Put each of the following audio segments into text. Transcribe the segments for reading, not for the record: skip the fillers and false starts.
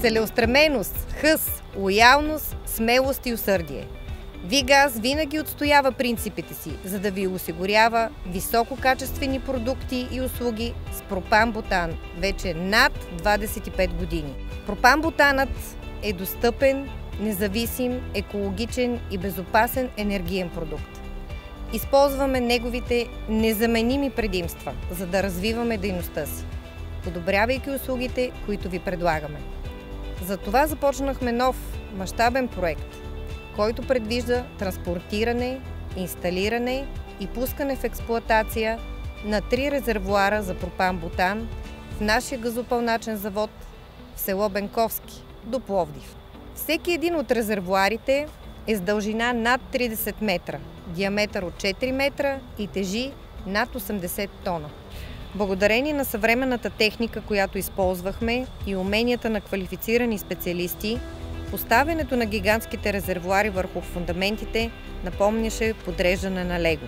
Целеустременост, хъс, лоялност, смелост и усърдие. Вигаз винаги отстоява принципите си, за да ви осигурява висококачествени продукти и услуги с пропан-бутан вече над 25 години. Пропан-бутанът е достъпен, независим, екологичен и безопасен енергиен продукт. Използваме неговите незаменими предимства, за да развиваме дейността си, подобрявайки услугите, които ви предлагаме. Затова започнахме нов, мащабен проект, който предвижда транспортиране, инсталиране и пускане в експлоатация на 3 резервоара за пропан-бутан в нашия газопълначен завод в село Бенковски до Пловдив. Всеки един от резервоарите е с дължина над 30 метра, диаметър от 4 метра и тежи над 80 тона. Благодарение на съвременната техника, която използвахме, и уменията на квалифицирани специалисти, поставянето на гигантските резервоари върху фундаментите напомняше подреждане на лего.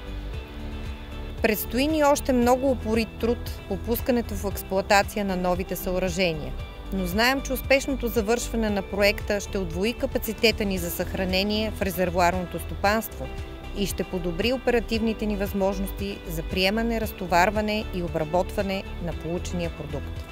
Предстои ни още много упорит труд по пускането в експлоатация на новите съоръжения, но знаем, че успешното завършване на проекта ще удвои капацитета ни за съхранение в резервоарното стопанство и ще подобри оперативните ни възможности за приемане, разтоварване и обработване на получения продукт.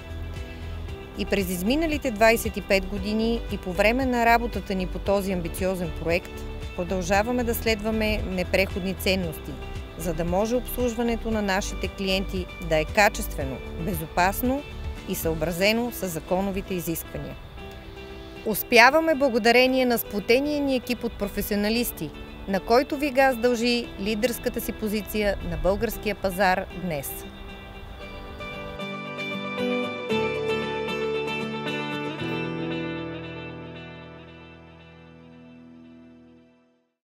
И през изминалите 25 години и по време на работата ни по този амбициозен проект продължаваме да следваме непреходни ценности, за да може обслужването на нашите клиенти да е качествено, безопасно и съобразено с законовите изисквания. Успяваме благодарение на сплотения ни екип от професионалисти, на който Вигаз дължи лидерската си позиция на българския пазар днес.